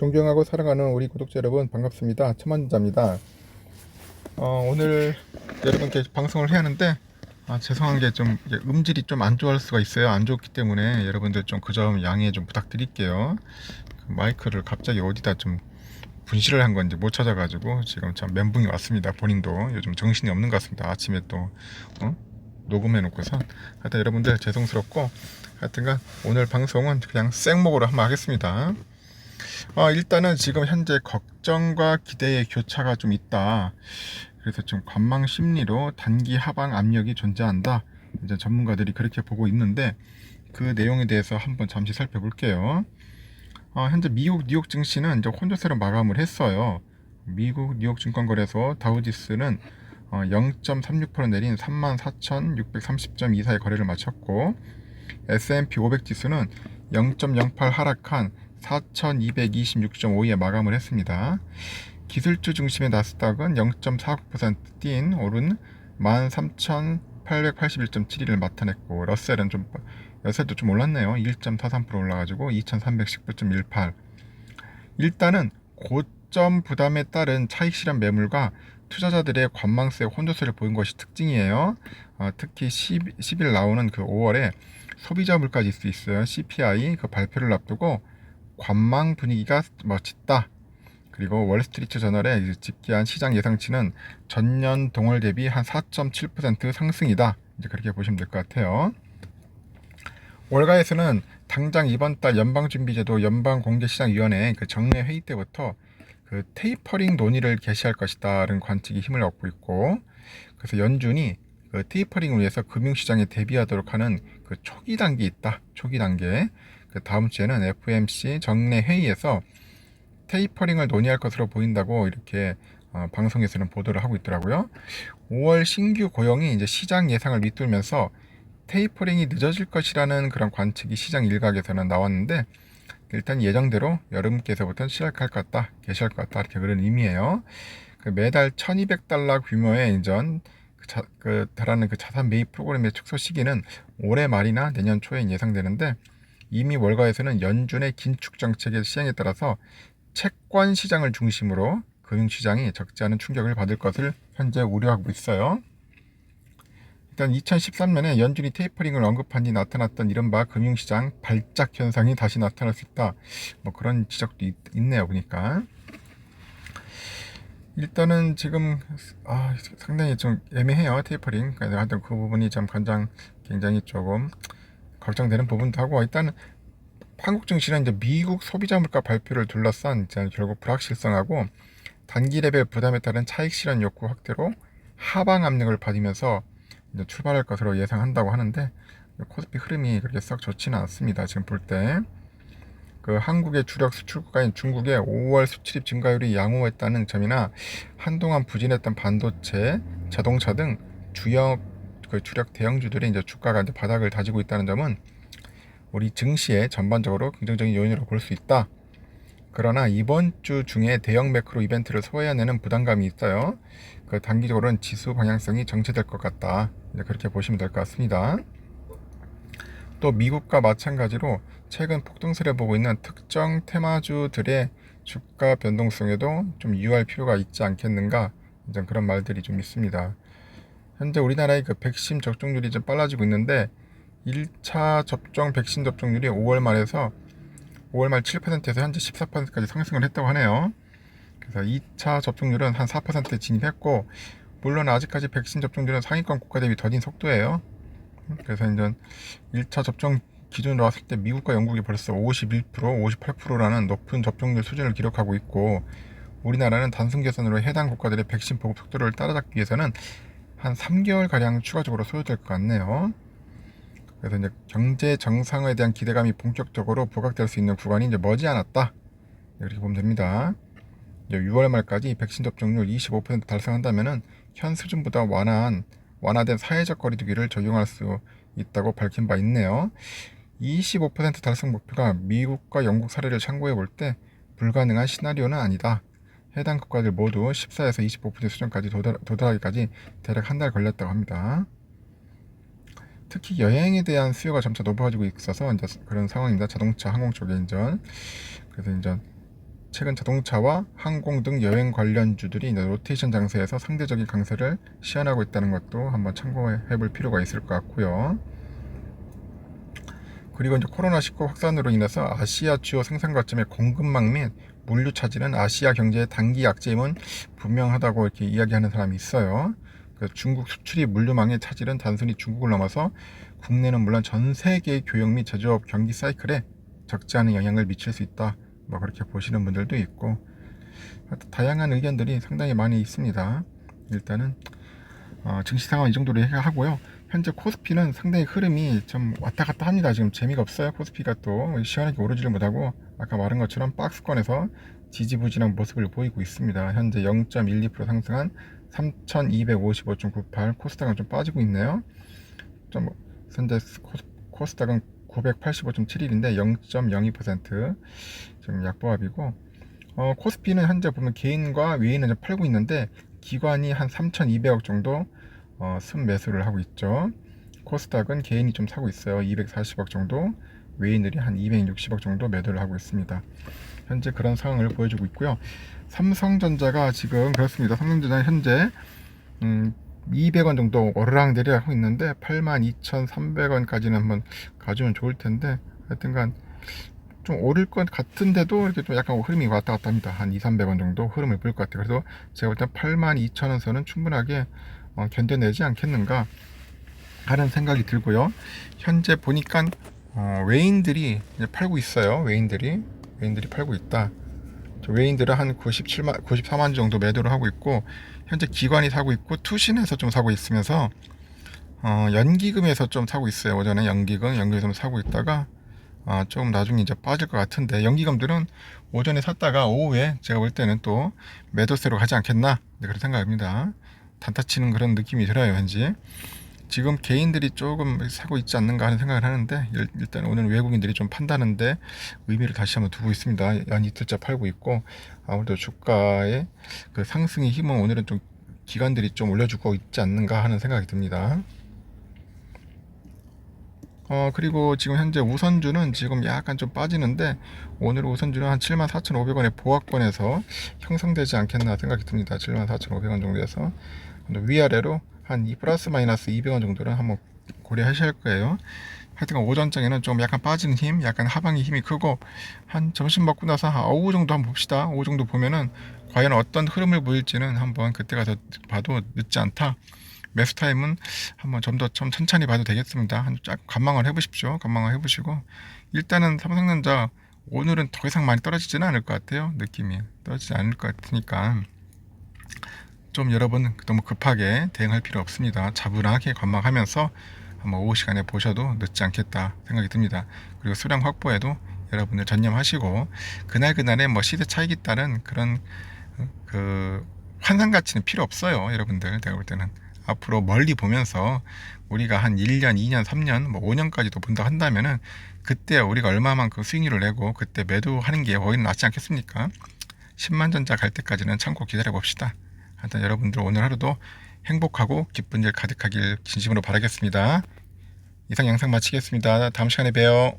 존경하고 사랑하는 우리 구독자 여러분 반갑습니다. 천만자입니다. 오늘 여러분께 방송을 해야 하는데 죄송한 게 좀 음질이 좀 안 좋을 수가 있어요. 안 좋기 때문에 여러분들 좀 그 점 양해 좀 부탁드릴게요. 그 마이크를 갑자기 어디다 좀 분실을 한 건지 못 찾아가지고 지금 참 멘붕이 왔습니다. 본인도 요즘 정신이 없는 것 같습니다. 아침에 또 녹음해 놓고서 하여튼 여러분들 죄송스럽고 하여튼간 오늘 방송은 그냥 생목으로 한번 하겠습니다. 일단은 지금 현재 걱정과 기대의 교차가 좀 있다. 그래서 좀 관망 심리로 단기 하방 압력이 존재한다. 이제 전문가들이 그렇게 보고 있는데 그 내용에 대해서 한번 잠시 살펴볼게요. 현재 미국 뉴욕 증시는 이제 혼조세로 마감을 했어요. 미국 뉴욕 증권거래소 다우지수는 0.36% 내린 34,630점 이사의 거래를 마쳤고 S&P 500 지수는 0.08 하락한 4,226.5위에 마감을 했습니다. 기술주 중심의 나스닥은 0.49% 뛴 오른 13,881.71을 나타냈고 러셀도 좀 올랐네요. 1.43% 올라가지고 2,319.18. 일단은 고점 부담에 따른 차익 실현 매물과 투자자들의 관망세의 혼조세를 보인 것이 특징이에요. 특히 10일 나오는 그 5월에 소비자 물가지수 있어요. CPI 그 발표를 앞두고 관망 분위기가 멋있다. 그리고 월스트리트 저널의 집계한 시장 예상치는 전년 동월 대비 한 4.7% 상승이다. 이제 그렇게 보시면 될 것 같아요. 월가에서는 당장 이번 달 연방준비제도 연방공개시장위원회 그 정례 회의 때부터 그 테이퍼링 논의를 개시할 것이다라는 관측이 힘을 얻고 있고, 그래서 연준이 그 테이퍼링을 위해서 금융시장에 대비하도록 하는 그 초기 단계에 있다. 초기 단계. 그 다음 주에는 FOMC 정례 회의에서 테이퍼링을 논의할 것으로 보인다고 이렇게 방송에서는 보도를 하고 있더라고요. 5월 신규 고용이 이제 시장 예상을 밑돌면서 테이퍼링이 늦어질 것이라는 그런 관측이 시장 일각에서는 나왔는데, 일단 예정대로 여름께서부터 시작할 것 같다, 개시할 것 같다, 이렇게 그런 의미예요. 그 매달 1,200달러 규모의 인전 달하는 그 자산 매입 프로그램의 축소 시기는 올해 말이나 내년 초에 예상되는데, 이미 월가에서는 연준의 긴축 정책의 시행에 따라서 채권 시장을 중심으로 금융시장이 적지 않은 충격을 받을 것을 현재 우려하고 있어요. 일단 2013년에 연준이 테이퍼링을 언급한 뒤 나타났던 이른바 금융시장 발작 현상이 다시 나타날 수 있다. 뭐 그런 지적도 있네요, 보니까. 일단은 지금 상당히 좀 애매해요, 테이퍼링. 하여튼 그 부분이 좀 굉장히 조금 걱정되는 부분도 하고, 일단은 한국 증시는 이제 미국 소비자 물가 발표를 둘러싼 이제 결국 불확실성하고 단기 레벨 부담에 따른 차익 실현 욕구 확대로 하방 압력을 받으면서 이제 출발할 것으로 예상한다고 하는데, 코스피 흐름이 그렇게 썩 좋지는 않습니다. 지금 볼 때 그 한국의 주력 수출국가인 중국의 5월 수출입 증가율이 양호했다는 점이나 한동안 부진했던 반도체, 자동차 등 주력 대형주들의 이제 주가가 이제 바닥을 다지고 있다는 점은 우리 증시에 전반적으로 긍정적인 요인으로 볼 수 있다. 그러나 이번 주 중에 대형 매크로 이벤트를 소화해내는 부담감이 있어요. 그 단기적으로는 지수 방향성이 정체될 것 같다. 그렇게 보시면 될 것 같습니다. 또 미국과 마찬가지로 최근 폭등세를 보고 있는 특정 테마주들의 주가 변동성에도 좀 유의할 필요가 있지 않겠는가, 이제 그런 말들이 좀 있습니다. 현재 우리나라의 그 백신 접종률이 좀 빨라지고 있는데 1차 접종 백신 접종률이 5월 말 7%에서 현재 14%까지 상승을 했다고 하네요. 그래서 2차 접종률은 한 4%에 진입했고, 물론 아직까지 백신 접종률은 상위권 국가 대비 더딘 속도예요. 그래서 이제 1차 접종 기준으로 왔을 때 미국과 영국이 벌써 51%, 58%라는 높은 접종률 수준을 기록하고 있고, 우리나라는 단순 계산으로 해당 국가들의 백신 보급 속도를 따라잡기 위해서는 한 3개월가량 추가적으로 소요될 것 같네요. 그래서 이제 경제 정상화에 대한 기대감이 본격적으로 부각될 수 있는 구간이 이제 머지않았다, 이렇게 보면 됩니다. 6월 말까지 백신 접종률 25% 달성한다면은 현 수준보다 완화된 사회적 거리두기를 적용할 수 있다고 밝힌 바 있네요. 25% 달성 목표가 미국과 영국 사례를 참고해 볼 때 불가능한 시나리오는 아니다. 해당 국가들 모두 14에서 25% 수준까지 도달하기까지 대략 한 달 걸렸다고 합니다. 특히 여행에 대한 수요가 점차 높아지고 있어서 이제 그런 상황입니다. 자동차, 항공 쪽에 이제 그래서 이제 최근 자동차와 항공 등 여행 관련주들이 이제 로테이션 장세에서 상대적인 강세를 시현하고 있다는 것도 한번 참고해 볼 필요가 있을 것 같고요. 그리고 이제 코로나19 확산으로 인해서 아시아 주요 생산 거점의 공급망 및 물류 차질은 아시아 경제의 단기 약재임은 분명하다고 이렇게 이야기하는 사람이 있어요. 중국 수출입 물류망의 차질은 단순히 중국을 넘어서 국내는 물론 전 세계의 교역 및 제조업 경기 사이클에 적지 않은 영향을 미칠 수 있다. 뭐 그렇게 보시는 분들도 있고, 다양한 의견들이 상당히 많이 있습니다. 일단은 증시 상황 이 정도로 하고요. 현재 코스피는 상당히 흐름이 좀 왔다 갔다 합니다. 지금 재미가 없어요. 코스피가 또 시원하게 오르지를 못하고 아까 말한 것처럼 박스권에서 지지부진한 모습을 보이고 있습니다. 현재 0.12% 상승한 3255.98, 코스닥은 좀 빠지고 있네요. 좀 현재 코스닥은 985.71인데 0.02% 지금 약보합이고, 코스피는 현재 보면 개인과 외인은 좀 팔고 있는데 기관이 한 3,200억 정도 순매수를 하고 있죠. 코스닥은 개인이 좀 사고 있어요. 240억 정도, 외인들이 한 260억 정도 매도를 하고 있습니다. 현재 그런 상황을 보여주고 있고요. 삼성전자가 지금 그렇습니다. 삼성전자 현재 200원 정도 오르락내리락 하고 있는데 82,300원까지는 한번 가주면 좋을 텐데, 하여튼간 좀 오를 것 같은데도 이렇게 좀 약간 흐름이 왔다 갔다 합니다. 한 200~300원 정도 흐름을 볼 것 같아요. 그래서 제가 볼 때 82,000원 선은 충분하게 견뎌내지 않겠는가 하는 생각이 들고요. 현재 보니까 외인들이 이제 팔고 있어요. 외인들이 팔고 있다. 외인들은 한 94만 정도 매도를 하고 있고, 현재 기관이 사고 있고 투신에서 좀 사고 있으면서 연기금에서 좀 사고 있어요. 오전에 연기금 사고 있다가 조금 나중에 이제 빠질 것 같은데, 연기금들은 오전에 샀다가 오후에 제가 볼 때는 또 매도세로 가지 않겠나, 네, 그런 생각입니다. 단타 치는 그런 느낌이 들어요. 왠지 지금 개인들이 조금 사고 있지 않는가 하는 생각을 하는데, 일단 오늘 외국인들이 좀 판다는데 의미를 다시 한번 두고 있습니다. 연 이틀째 팔고 있고, 아무래도 주가의 그 상승의 힘은 오늘은 좀 기관들이 좀 올려주고 있지 않는가 하는 생각이 듭니다. 그리고 지금 현재 우선주는 지금 약간 좀 빠지는데, 오늘 우선주는 한 74,500원의 보합권에서 형성되지 않겠나 생각이 듭니다. 74,500원 정도에서 위아래로 한 플러스 마이너스 200원 정도는 한번 고려하셔야 할 거예요. 하여튼 오전장에는 좀 약간 빠지는 힘, 약간 하방의 힘이 크고, 한 점심 먹고 나서 한 오후 정도 한번 봅시다. 오후 정도 보면은 과연 어떤 흐름을 보일지는 한번 그때 가서 봐도 늦지 않다. 매수 타임은 한번 좀 더 좀 천천히 봐도 되겠습니다. 한 쫙 관망을 해보십시오. 관망을 해보시고, 일단은 삼성전자 오늘은 더 이상 많이 떨어지지는 않을 것 같아요. 느낌이 떨어지지 않을 것 같으니까 좀 여러분 너무 급하게 대응할 필요 없습니다. 차분하게 관망하면서 한번 오후 시간에 보셔도 늦지 않겠다 생각이 듭니다. 그리고 수량 확보에도 여러분들 전념하시고, 그날의 뭐 시대 차익에 따른 그런 그 환상 가치는 필요 없어요. 여러분들, 내가 볼 때는 앞으로 멀리 보면서 우리가 한 1년, 2년, 3년, 뭐 5년까지도 본다 한다면은 그때 우리가 얼마만큼 수익률을 내고 그때 매도하는 게 오히려 낫지 않겠습니까? 10만 전자 갈 때까지는 참고 기다려 봅시다. 하여튼 여러분들 오늘 하루도 행복하고 기쁜 일 가득하길 진심으로 바라겠습니다. 이상 영상 마치겠습니다. 다음 시간에 봬요.